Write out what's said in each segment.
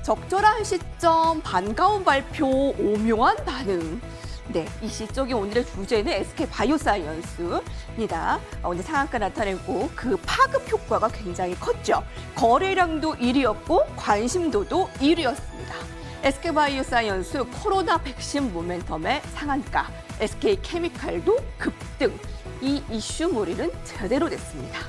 적절한 시점, 반가운 발표, 오묘한 반응. 네, 이 시적인 오늘의 주제는 SK바이오사이언스입니다. 오늘 상한가 나타내고 그 파급 효과가 굉장히 컸죠. 거래량도 1위였고 관심도도 1위였습니다. SK바이오사이언스 코로나 백신 모멘텀의 상한가, SK케미칼도 급등. 이 이슈몰이는 제대로 됐습니다.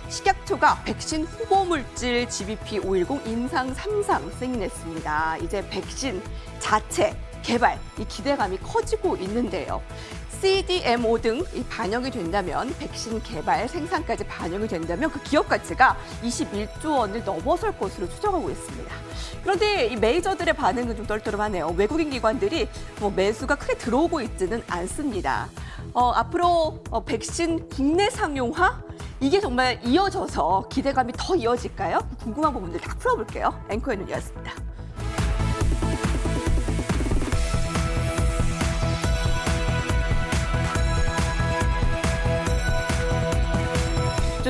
식약처가 백신 후보물질 GBP510 임상 3상 승인했습니다. 이제 백신 자체 개발, 이 기대감이 커지고 있는데요. CDMO 등 반영이 된다면, 백신 개발, 생산까지 반영이 된다면 그 기업 가치가 21조 원을 넘어설 것으로 추정하고 있습니다. 그런데 이 메이저들의 반응은 좀 떨떠름하네요. 외국인 기관들이 매수가 크게 들어오고 있지는 않습니다. 앞으로 백신 국내 상용화? 이게 정말 이어져서 기대감이 더 이어질까요? 궁금한 부분들 다 풀어볼게요. 앵커의 눈이었습니다.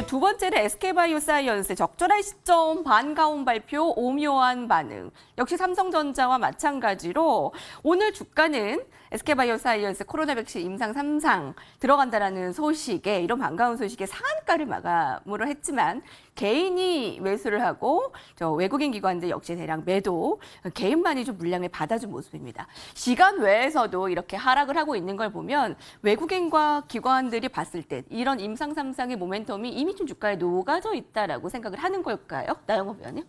두 번째는 SK바이오사이언스의 적절한 시점, 반가운 발표, 오묘한 반응. 역시 삼성전자와 마찬가지로 오늘 주가는 SK바이오사이언스 코로나 백신 임상 3상 들어간다라는 소식에, 이런 반가운 소식에 상한가를 마감으로 했지만 개인이 매수를 하고 외국인 기관들 역시 대량 매도, 개인만이 좀 물량을 받아준 모습입니다. 시간 외에서도 이렇게 하락을 하고 있는 걸 보면 외국인과 기관들이 봤을 때 이런 임상 3상의 모멘텀이 이미 좀 주가에 녹아져 있다라고 생각을 하는 걸까요? 나영업 위원님?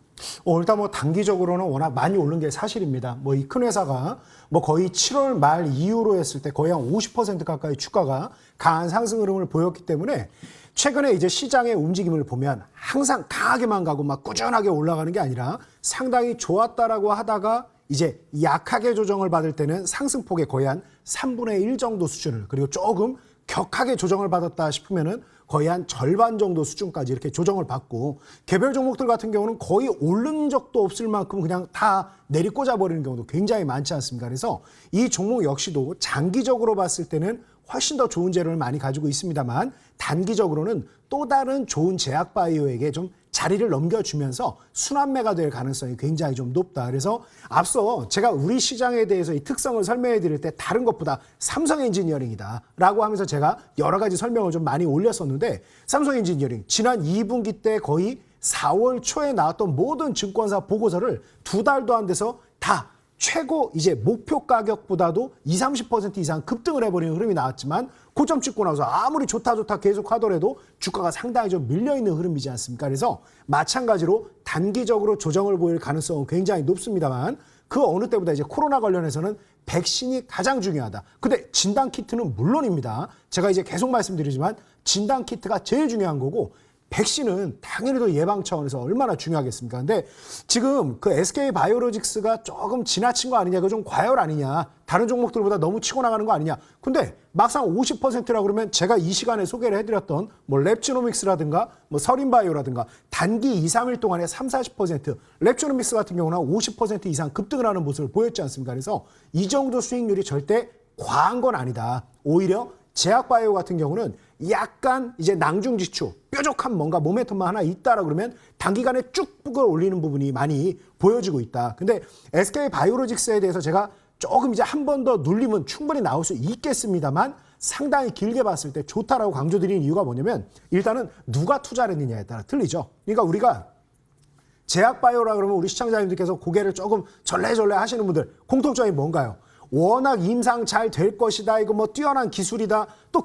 일단 단기적으로는 워낙 많이 오른 게 사실입니다. 이 큰 회사가 거의 7월 말 이후로 했을 때 거의 한 50% 가까이 주가가 강한 상승 흐름을 보였기 때문에 최근에 이제 시장의 움직임을 보면 항상 강하게만 가고 막 꾸준하게 올라가는 게 아니라 상당히 좋았다라고 하다가 이제 약하게 조정을 받을 때는 상승폭의 거의 한 3분의 1 정도 수준을, 그리고 조금 격하게 조정을 받았다 싶으면은 거의 한 절반 정도 수준까지 이렇게 조정을 받고, 개별 종목들 같은 경우는 거의 오른 적도 없을 만큼 그냥 다 내리꽂아 버리는 경우도 굉장히 많지 않습니까? 그래서 이 종목 역시도 장기적으로 봤을 때는 훨씬 더 좋은 재료를 많이 가지고 있습니다만, 단기적으로는 또 다른 좋은 제약바이오에게 좀 자리를 넘겨주면서 순환매가 될 가능성이 굉장히 좀 높다. 그래서 앞서 제가 우리 시장에 대해서 이 특성을 설명해 드릴 때 다른 것보다 삼성 엔지니어링이다 라고 하면서 제가 여러 가지 설명을 좀 많이 올렸었는데, 삼성 엔지니어링 지난 2분기 때 거의 4월 초에 나왔던 모든 증권사 보고서를 2달도 안 돼서 다 최고 이제 목표 가격보다도 20-30% 이상 급등을 해버리는 흐름이 나왔지만, 고점 찍고 나서 아무리 좋다 계속 하더라도 주가가 상당히 좀 밀려있는 흐름이지 않습니까? 그래서 마찬가지로 단기적으로 조정을 보일 가능성은 굉장히 높습니다만, 그 어느 때보다 이제 코로나 관련해서는 백신이 가장 중요하다. 근데 진단키트는 물론입니다. 제가 이제 계속 말씀드리지만 진단키트가 제일 중요한 거고, 백신은 당연히도 예방 차원에서 얼마나 중요하겠습니까? 근데 지금 그 SK바이오로직스가 조금 지나친 거 아니냐, 그거 좀 과열 아니냐, 다른 종목들보다 너무 치고 나가는 거 아니냐. 근데 막상 50%라 그러면 제가 이 시간에 소개를 해드렸던 랩지노믹스라든가 서린바이오라든가 단기 2, 3일 동안에 30-40%, 랩지노믹스 같은 경우는 50% 이상 급등을 하는 모습을 보였지 않습니까? 그래서 이 정도 수익률이 절대 과한 건 아니다. 오히려 제약바이오 같은 경우는 약간 이제 낭중지추, 뾰족한 뭔가 모멘텀만 하나 있다라 그러면 단기간에 쭉 올리는 부분이 많이 보여지고 있다. 근데 SK바이오로직스에 대해서 제가 조금 이제 한 번 더 눌리면 충분히 나올 수 있겠습니다만, 상당히 길게 봤을 때 좋다라고 강조드리는 이유가 뭐냐면, 일단은 누가 투자를 했느냐에 따라 틀리죠. 그러니까 우리가 제약바이오라 그러면 우리 시청자님들께서 고개를 조금 절레절레 하시는 분들 공통점이 뭔가요? 워낙 임상 잘 될 것이다, 이거 뛰어난 기술이다, 또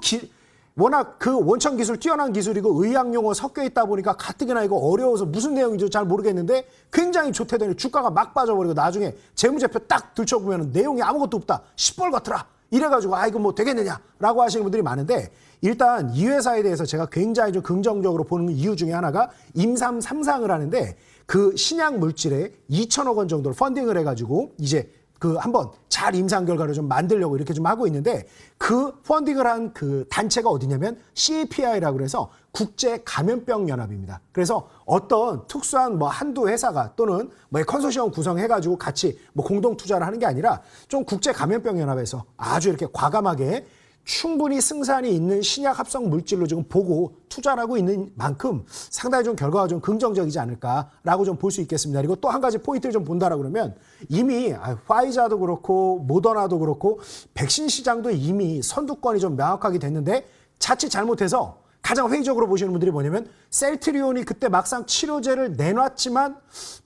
워낙 그 원천 기술 뛰어난 기술이고 의학 용어 섞여 있다 보니까 가뜩이나 이거 어려워서 무슨 내용인지 잘 모르겠는데 굉장히 좋대더니 주가가 막 빠져버리고 나중에 재무제표 딱 들춰보면 내용이 아무것도 없다, 시뻘 같더라, 이래가지고 이거 되겠느냐라고 하시는 분들이 많은데, 일단 이 회사에 대해서 제가 굉장히 좀 긍정적으로 보는 이유 중에 하나가 임상 3상을 하는데, 그 신약 물질에 2천억 원 정도를 펀딩을 해가지고 이제 한번 잘 임상 결과를 좀 만들려고 이렇게 좀 하고 있는데, 그 펀딩을 한 그 단체가 어디냐면 CPI라고 해서 국제 감염병 연합입니다. 그래서 어떤 특수한 한두 회사가 또는 컨소시엄 구성해가지고 같이 공동 투자를 하는 게 아니라 좀 국제 감염병 연합에서 아주 이렇게 과감하게 충분히 승산이 있는 신약 합성 물질로 지금 보고 투자를 하고 있는 만큼 상당히 좀 결과가 좀 긍정적이지 않을까라고 좀 볼 수 있겠습니다. 그리고 또 한 가지 포인트를 좀 본다라 그러면 이미 화이자도 그렇고 모더나도 그렇고 백신 시장도 이미 선두권이 좀 명확하게 됐는데 자칫 잘못해서 가장 회의적으로 보시는 분들이 뭐냐면 셀트리온이 그때 막상 치료제를 내놨지만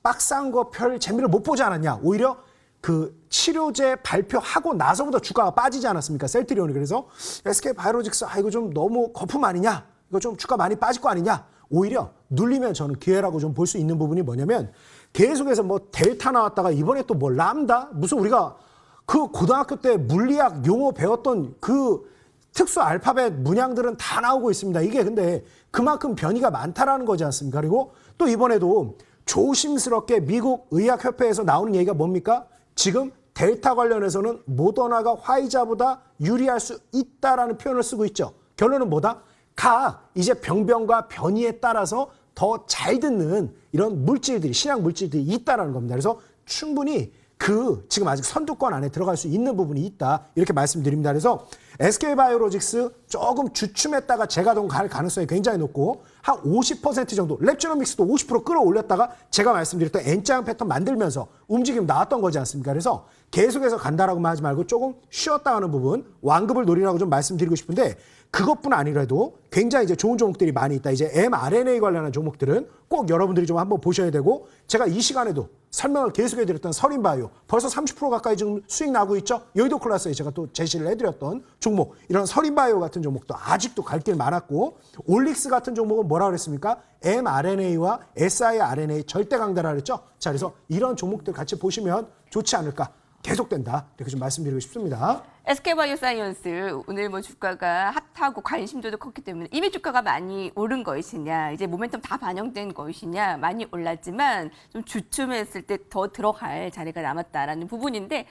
막상 거 별 재미를 못 보지 않았냐. 오히려 그 치료제 발표하고 나서부터 주가가 빠지지 않았습니까? 셀트리온이. 그래서 SK바이오로직스 이거 좀 너무 거품 아니냐? 이거 좀 주가 많이 빠질 거 아니냐? 오히려 눌리면 저는 기회라고 좀 볼 수 있는 부분이 뭐냐면 계속해서 뭐 델타 나왔다가 이번에 또 뭐 람다? 무슨 우리가 그 고등학교 때 물리학 용어 배웠던 그 특수 알파벳 문양들은 다 나오고 있습니다. 이게 근데 그만큼 변이가 많다라는 거지 않습니까? 그리고 또 이번에도 조심스럽게 미국 의학협회에서 나오는 얘기가 뭡니까? 지금 델타 관련해서는 모더나가 화이자보다 유리할 수 있다라는 표현을 쓰고 있죠. 결론은 뭐다? 각 이제 병변과 변이에 따라서 더 잘 듣는 이런 물질들이, 신약 물질들이 있다라는 겁니다. 그래서 충분히 지금 아직 선두권 안에 들어갈 수 있는 부분이 있다. 이렇게 말씀드립니다. 그래서 SK바이오로직스 조금 주춤했다가 재가동 갈 가능성이 굉장히 높고 한 50% 정도, 랩지노믹스도 50% 끌어올렸다가 제가 말씀드렸던 N자형 패턴 만들면서 움직임 나왔던 거지 않습니까? 그래서 계속해서 간다라고만 하지 말고 조금 쉬었다 하는 부분, 완급을 노리라고 좀 말씀드리고 싶은데 그것뿐 아니라도 굉장히 이제 좋은 종목들이 많이 있다. 이제 mRNA 관련한 종목들은 꼭 여러분들이 좀 한번 보셔야 되고 제가 이 시간에도 설명을 계속해드렸던 서린바이오 벌써 30% 가까이 지금 수익 나고 있죠. 여의도 클래스에 제가 또 제시를 해드렸던 종목 이런 서린바이오 같은 종목도 아직도 갈 길 많았고 올릭스 같은 종목은 뭐라 그랬습니까? mRNA와 siRNA 절대 강다라 그랬죠. 자, 그래서 이런 종목들 같이 보시면 좋지 않을까. 계속된다. 이렇게 좀 말씀드리고 싶습니다. SK바이오사이언스 오늘 뭐 주가가 핫하고 관심도도 컸기 때문에 이미 주가가 많이 오른 것이냐, 이제 모멘텀 다 반영된 것이냐, 많이 올랐지만 좀 주춤했을 때 더 들어갈 자리가 남았다라는 부분인데